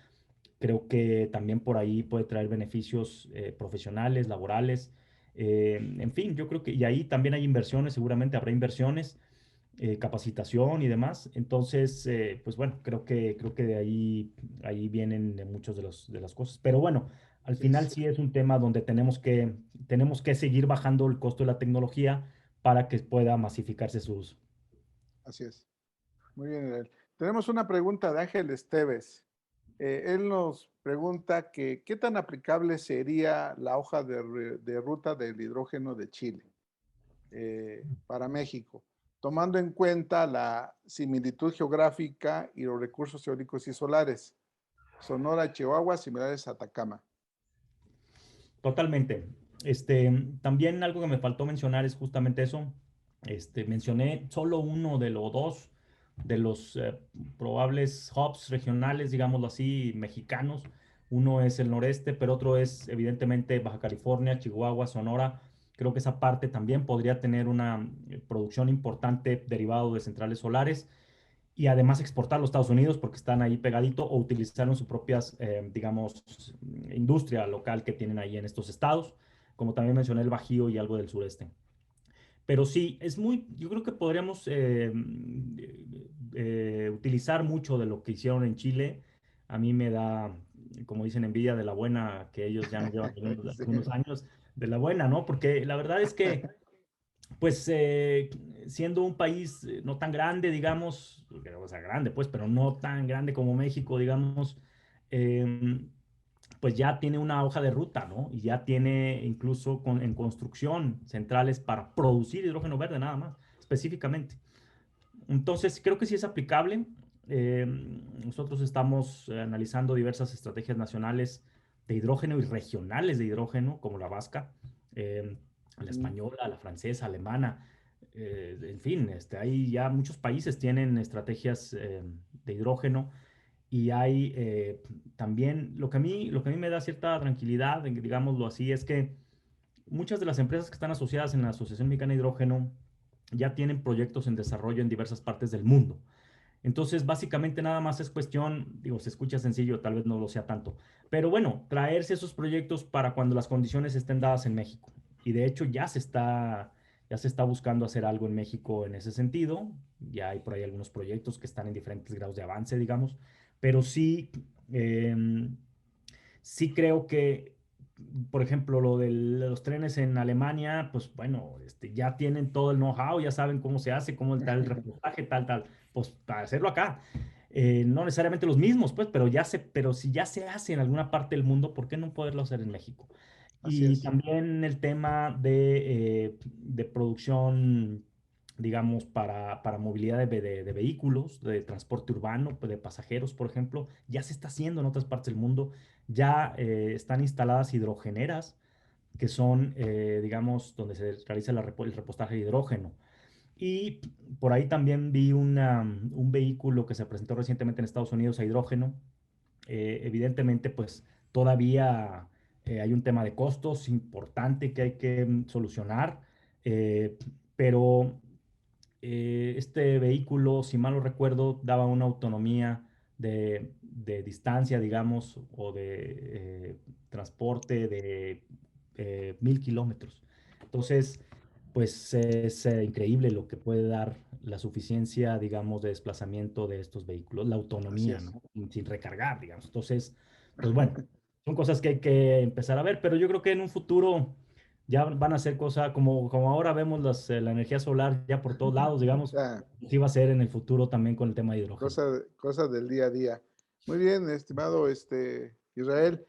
Creo que también por ahí puede traer beneficios profesionales, laborales. En fin, yo creo que, y ahí también hay inversiones, seguramente habrá inversiones, capacitación y demás. Entonces, pues bueno, creo que de ahí vienen muchos de las cosas. Pero bueno, al así final es, sí es un tema donde tenemos que seguir bajando el costo de la tecnología para que pueda masificarse su uso. así es. Muy bien, Israel. Tenemos una pregunta de Ángel Esteves. Él nos pregunta que qué tan aplicable sería la hoja de ruta del hidrógeno de Chile para México, tomando en cuenta la similitud geográfica y los recursos eólicos y solares. Sonora, Chihuahua, similares a Atacama. Totalmente. También algo que me faltó mencionar es justamente eso. Mencioné solo uno de los dos de los probables hubs regionales, digámoslo así, mexicanos. Uno es el noreste, pero otro es evidentemente Baja California, Chihuahua, Sonora. Creo que esa parte también podría tener una producción importante derivado de centrales solares y además exportarlo a Estados Unidos porque están ahí pegadito o utilizarlo en sus propias, digamos, industria local que tienen ahí en estos estados, como también mencioné el Bajío y algo del sureste. Pero sí, yo creo que podríamos utilizar mucho de lo que hicieron en Chile. A mí me da, como dicen, envidia de la buena, que ellos ya nos llevan algunos, Sí. algunos años de la buena, ¿no? Porque la verdad es que pues siendo un país no tan grande, digamos, o sea, grande, pues, pero no tan grande como México, digamos, em, pues ya tiene una hoja de ruta, ¿no? Y ya tiene incluso en construcción centrales para producir hidrógeno verde, nada más, específicamente. Entonces, creo que sí es aplicable. Nosotros estamos analizando diversas estrategias nacionales de hidrógeno y regionales de hidrógeno, como la vasca, eh, la Ujú. española, la francesa, alemana, en fin, hay ya muchos países tienen estrategias de hidrógeno y hay también, lo que a mí me da cierta tranquilidad, digámoslo así, es que muchas de las empresas que están asociadas en la Asociación Mexicana de Hidrógeno ya tienen proyectos en desarrollo en diversas partes del mundo. Entonces, básicamente nada más es cuestión, digo, se escucha sencillo, tal vez no lo sea tanto, pero bueno, traerse esos proyectos para cuando las condiciones estén dadas en México. Y de hecho ya se está buscando hacer algo en México en ese sentido. Ya hay por ahí algunos proyectos que están en diferentes grados de avance, digamos, pero sí, em, sí creo que, por ejemplo, lo de los trenes en Alemania, pues bueno, ya tienen todo el know-how, ya saben cómo se hace, cómo está el reportaje, tal, tal. Pues para hacerlo acá. No necesariamente los mismos, pues, pero si ya se hace en alguna parte del mundo, ¿por qué no poderlo hacer en México? Así Y es. también el tema de producción, digamos, para movilidad de vehículos, de transporte urbano, pues, de pasajeros, por ejemplo, ya se está haciendo en otras partes del mundo. Ya están instaladas hidrogeneras, que son, digamos, donde se realiza el repostaje de hidrógeno. Y por ahí también vi un vehículo que se presentó recientemente en Estados Unidos a hidrógeno. Evidentemente, pues todavía hay un tema de costos importante que hay que solucionar, eh, pero este vehículo, si mal no recuerdo, daba una autonomía de distancia, digamos, o de transporte de 1000 kilómetros. Entonces, pues es increíble lo que puede dar la suficiencia, digamos, de desplazamiento de estos vehículos, la Así autonomía, es. ¿no? Sin recargar, digamos. Entonces, pues bueno, son cosas que hay que empezar a ver, pero yo creo que en un futuro ya van a ser cosas como ahora vemos la energía solar ya por todos lados, digamos, Ya, sí va a ser en el futuro también con el tema de hidrógeno. cosas del día a día. Muy bien, estimado Israel.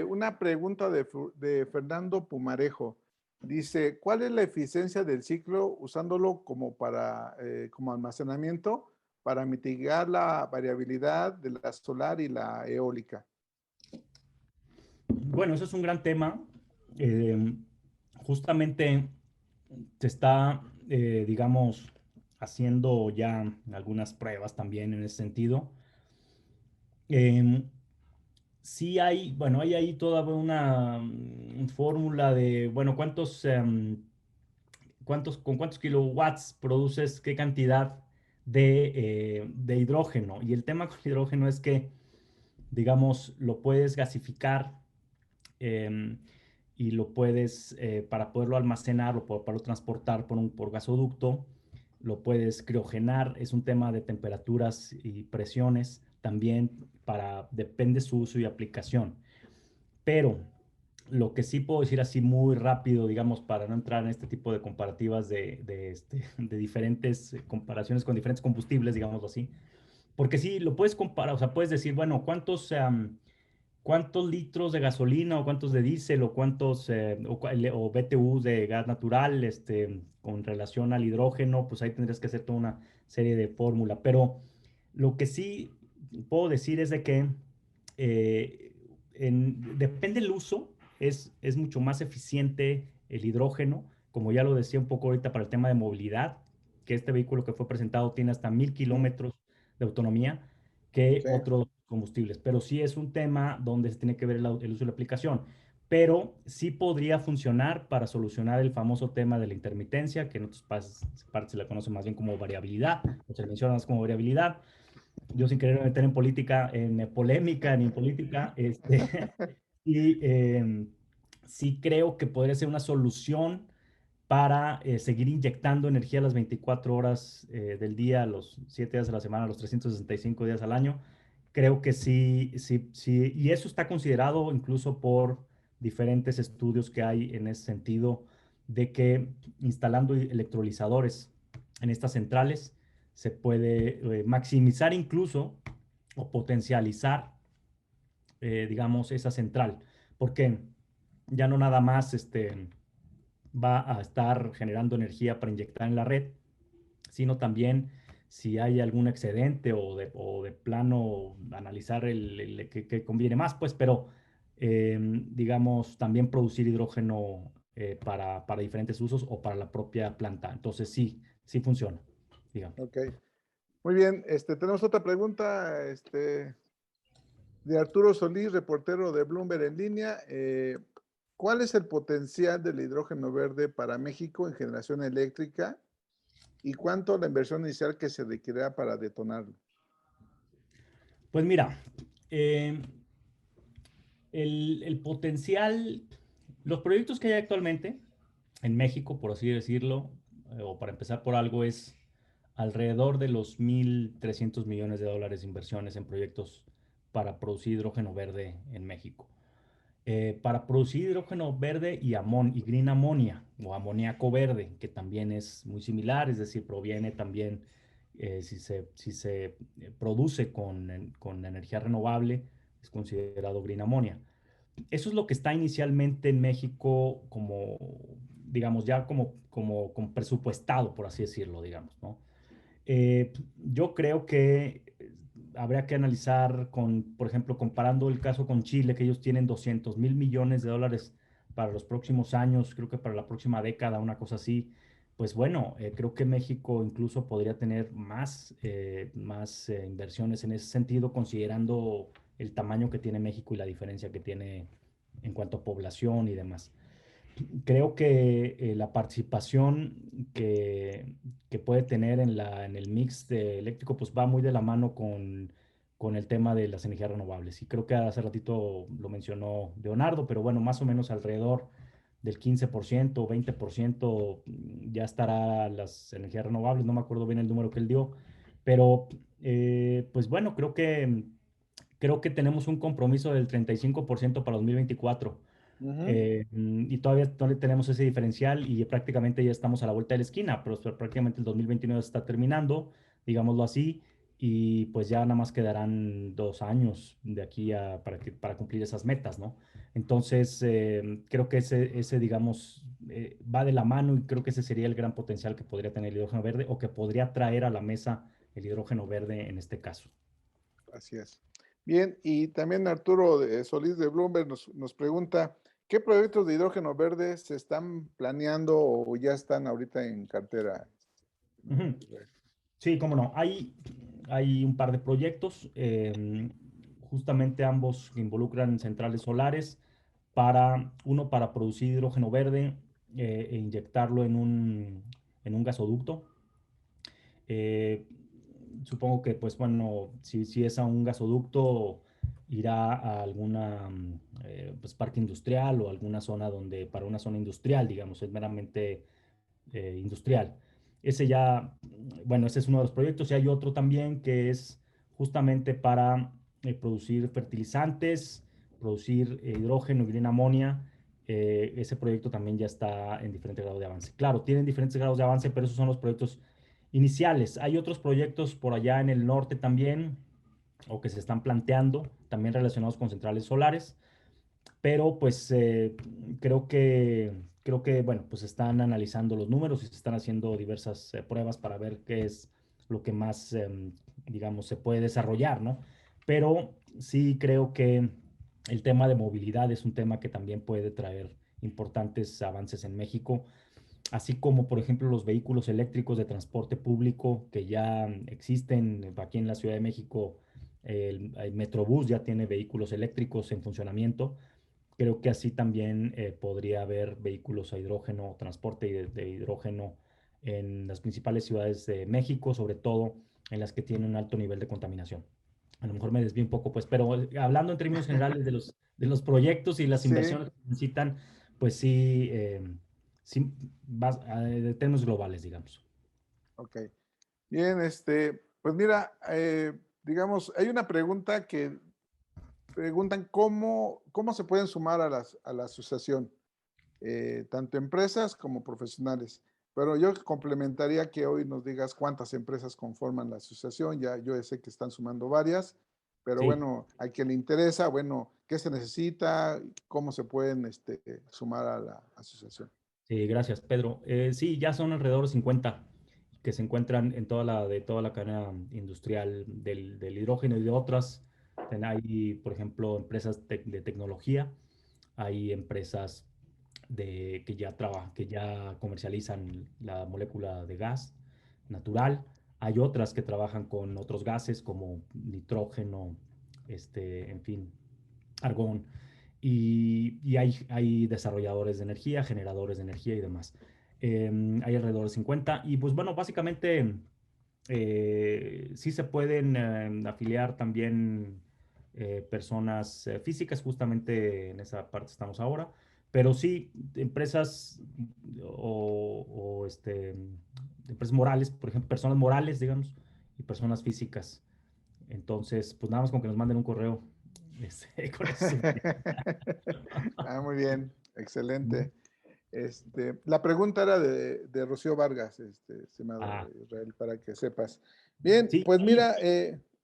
Una pregunta de Fernando Pumarejo. Dice, ¿cuál es la eficiencia del ciclo usándolo como almacenamiento para mitigar la variabilidad de la solar y la eólica? Bueno, eso es un gran tema. Eh, Justamente se está, digamos, haciendo ya algunas pruebas también en ese sentido. Em, Sí hay, bueno, hay ahí toda una fórmula de, bueno, con cuántos kilowatts produces qué cantidad de hidrógeno. Y el tema con el hidrógeno es que, digamos, lo puedes gasificar em, y lo puedes, para poderlo almacenar o para poderlo transportar por gasoducto, lo puedes criogenar. Es un tema de temperaturas y presiones también depende su uso y aplicación. Pero lo que sí puedo decir así muy rápido, digamos, para no entrar en este tipo de comparativas de diferentes comparaciones con diferentes combustibles, digamos así, porque sí, lo puedes comparar, o sea, puedes decir, bueno, cuántos litros de gasolina o cuántos de diésel o cuántos o BTU de gas natural con relación al hidrógeno, pues ahí tendrías que hacer toda una serie de fórmula. Pero lo que sí puedo decir es de que eh, depende del uso, es mucho más eficiente el hidrógeno, como ya lo decía un poco ahorita para el tema de movilidad, que este vehículo que fue presentado tiene hasta 1000 kilómetros de autonomía que Sí, otros combustibles. Pero sí es un tema donde se tiene que ver el uso y la aplicación. Pero sí podría funcionar para solucionar el famoso tema de la intermitencia, que en otras partes se la conoce más bien como variabilidad, o se le menciona más como variabilidad. Yo sin querer meter en política, en polémica ni en política, y sí creo que podría ser una solución para seguir inyectando energía a las 24 horas del día, los 7 días de la semana, los 365 días al año. Creo que sí, sí, sí, y eso está considerado incluso por diferentes estudios que hay en ese sentido, de que instalando electrolizadores en estas centrales se puede maximizar incluso o potencializar, digamos, esa central, porque ya no nada más va a estar generando energía para inyectar en la red, sino también si hay algún excedente o de plano analizar que conviene más, pues, pero digamos, también producir hidrógeno para diferentes usos o para la propia planta. Entonces sí, sí funciona, digamos. Ok. Muy bien, tenemos otra pregunta, de Arturo Solís, reportero de Bloomberg en línea. ¿Cuál es el potencial del hidrógeno verde para México en generación eléctrica y cuánto la inversión inicial que se requerirá para detonarlo? Pues mira, eh, el potencial, los proyectos que hay actualmente en México, por así decirlo, o para empezar por algo, es alrededor de los 1.300 millones de dólares de inversiones en proyectos para producir hidrógeno verde en México. Para producir hidrógeno verde y green ammonia o amoníaco verde, que también es muy similar, es decir, proviene también, si se produce con energía renovable, es considerado green ammonia. Eso es lo que está inicialmente en México como, digamos, ya como presupuestado, por así decirlo, digamos, ¿no? Yo creo que habría que analizar por ejemplo, comparando el caso con Chile, que ellos tienen 200.000 millones de dólares para los próximos años, creo que para la próxima década, una cosa así. Pues bueno, creo que México incluso podría tener más inversiones en ese sentido, considerando el tamaño que tiene México y la diferencia que tiene en cuanto a población y demás. Creo que la participación que puede tener en el mix eléctrico pues va muy de la mano con el tema de las energías renovables. Y creo que hace ratito lo mencionó Leonardo, pero bueno, más o menos alrededor del 15% o 20% ya estará las energías renovables. No me acuerdo bien el número que él dio, pero pues bueno, creo que tenemos un compromiso del 35% para 2024. Ujú. Y todavía tenemos ese diferencial y prácticamente ya estamos a la vuelta de la esquina, pero prácticamente el 2029 está terminando, digámoslo así, y pues ya nada más quedarán 2 años de aquí para cumplir esas metas, ¿no? Entonces, creo que ese digamos, va de la mano y creo que ese sería el gran potencial que podría tener el hidrógeno verde o que podría traer a la mesa el hidrógeno verde en este caso. Así es. Bien, y también Arturo Solís de Bloomberg nos pregunta, ¿qué proyectos de hidrógeno verde se están planeando o ya están ahorita en cartera? Ujú. Sí, cómo no. Hay un par de proyectos, justamente ambos que involucran centrales solares, uno para producir hidrógeno verde e inyectarlo en un gasoducto. Eh, Supongo que, pues bueno, si es a un gasoducto, irá a alguna pues, parque industrial o alguna zona para una zona industrial, digamos, es meramente industrial. Bueno, ese es uno de los proyectos y hay otro también que es justamente para producir fertilizantes, producir hidrógeno y green amonia. Ese proyecto también ya está en diferente grado de avance. Claro, tienen diferentes grados de avance, pero esos son los proyectos iniciales. Hay otros proyectos por allá en el norte también, o que se están planteando, también relacionados con centrales solares, pero pues creo que, bueno, pues están analizando los números y se están haciendo diversas pruebas para ver qué es lo que más, digamos, se puede desarrollar, ¿no? Pero sí creo que el tema de movilidad es un tema que también puede traer importantes avances en México, así como, por ejemplo, los vehículos eléctricos de transporte público que ya existen aquí en la Ciudad de México. El Metrobús ya tiene vehículos eléctricos en funcionamiento. Creo que así también podría haber vehículos a hidrógeno, transporte de hidrógeno en las principales ciudades de México, sobre todo en las que tienen un alto nivel de contaminación. A lo mejor me desvío un poco, pues, pero hablando en términos generales de los proyectos y las Sí, inversiones que necesitan, pues sí, sí de términos globales, digamos. ok. Bien, pues mira, digamos, hay una pregunta que preguntan cómo se pueden sumar a la asociación, tanto empresas como profesionales. Pero yo complementaría que hoy nos digas cuántas empresas conforman la asociación. Ya yo sé que están sumando varias, pero Sí, bueno, a quien le interesa, bueno, qué se necesita, cómo se pueden sumar a la asociación. sí, gracias, Pedro. Sí, ya son alrededor de 50 que se encuentran de toda la cadena industrial del hidrógeno y de otras. Hay, por ejemplo, empresas de tecnología, hay empresas que ya comercializan la molécula de gas natural. Hay otras que trabajan con otros gases como nitrógeno, en fin, argón. Y hay desarrolladores de energía, generadores de energía y demás. Hay alrededor de 50. Y pues bueno, básicamente sí se pueden afiliar también personas físicas, justamente en esa parte estamos ahora, pero sí empresas empresas morales, por ejemplo, personas morales, digamos, y personas físicas. Entonces, pues nada más con que nos manden un correo, con eso es suficiente. Muy bien, excelente. La pregunta era de Rocío Vargas, estimado Ah, Israel, para que sepas. Bien, sí, pues mira,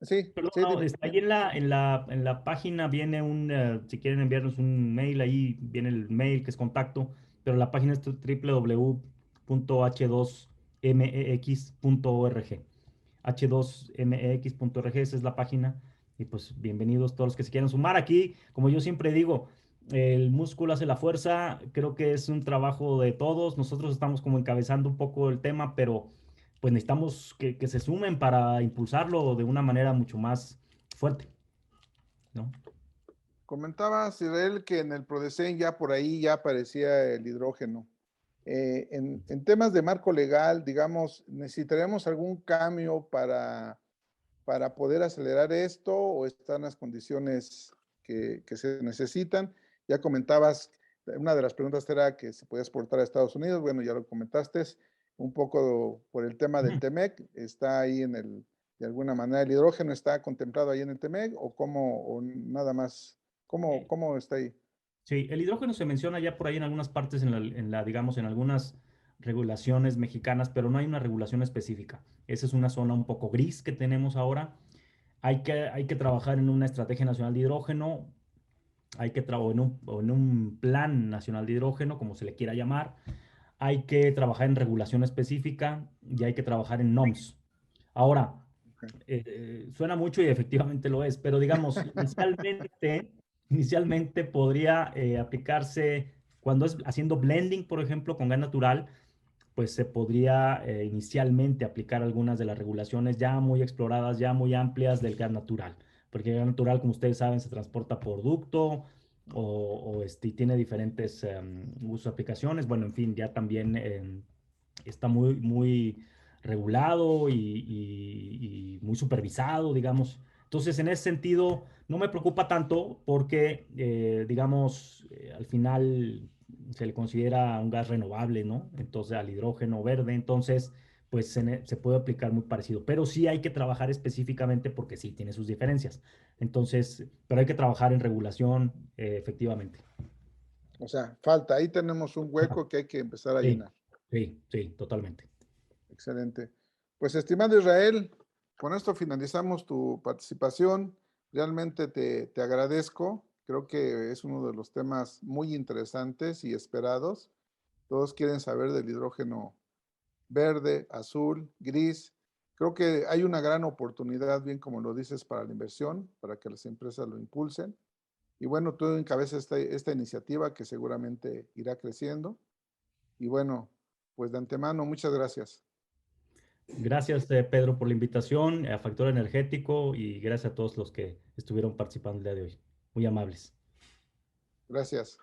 sí, perdón, sí, no, dime. está ahí en la página viene si quieren enviarnos un mail, ahí viene el mail que es contacto, pero la página es www.h2mex.org. h2mex.org, esa es la página. Y pues bienvenidos todos los que se quieran sumar aquí. Como yo siempre digo, el músculo hace la fuerza. Creo que es un trabajo de todos. Nosotros estamos como encabezando un poco el tema, pero pues necesitamos que se sumen para impulsarlo de una manera mucho más fuerte, ¿no? Comentabas, Israel, que en el Prodecen ya por ahí ya aparecía el hidrógeno. En temas de marco legal, digamos, ¿necesitaremos algún cambio para poder acelerar esto o están las condiciones que se necesitan? Ya comentabas, una de las preguntas era que se podía exportar a Estados Unidos, bueno, ya lo comentaste, un poco por el tema del Ujú. TEMEC, ¿está ahí de alguna manera el hidrógeno está contemplado ahí en el TEMEC o cómo, o nada más, Eh, cómo está ahí? Sí, el hidrógeno se menciona ya por ahí en algunas partes, digamos, en algunas regulaciones mexicanas, pero no hay una regulación específica. Esa es una zona un poco gris que tenemos ahora. Hay que trabajar en una estrategia nacional de hidrógeno, o en un plan nacional de hidrógeno, como se le quiera llamar. Hay que trabajar en regulación específica y hay que trabajar en NOMS. Ahora, Okay. suena mucho y efectivamente lo es, pero digamos, inicialmente podría aplicarse cuando es haciendo blending, por ejemplo, con gas natural, pues se podría inicialmente aplicar algunas de las regulaciones ya muy exploradas, ya muy amplias del gas natural, porque el gas natural, como ustedes saben, se transporta por ducto y tiene diferentes usos, aplicaciones. Bueno, en fin, ya también está muy, muy regulado y muy supervisado, digamos. Entonces, en ese sentido, no me preocupa tanto porque, digamos, al final se le considera un gas renovable, ¿no? Entonces, al hidrógeno verde, entonces, pues se puede aplicar muy parecido. Pero sí hay que trabajar específicamente porque sí tiene sus diferencias. Entonces, pero hay que trabajar en regulación, efectivamente. O sea, falta, ahí tenemos un hueco que hay que empezar a Sí, llenar. sí, sí, totalmente. Excelente. Pues, estimado Israel, con esto finalizamos tu participación. Realmente te agradezco. Creo que es uno de los temas muy interesantes y esperados. Todos quieren saber del hidrógeno verde, azul, gris. Creo que hay una gran oportunidad, bien como lo dices, para la inversión, para que las empresas lo impulsen. Y bueno, tú encabezas esta iniciativa que seguramente irá creciendo. Y bueno, pues de antemano, muchas gracias. Gracias, Pedro, por la invitación a Factor Energético y gracias a todos los que estuvieron participando el día de hoy. Muy amables. Gracias.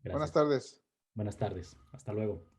Buenas Gracias. tardes. Buenas tardes. Hasta luego.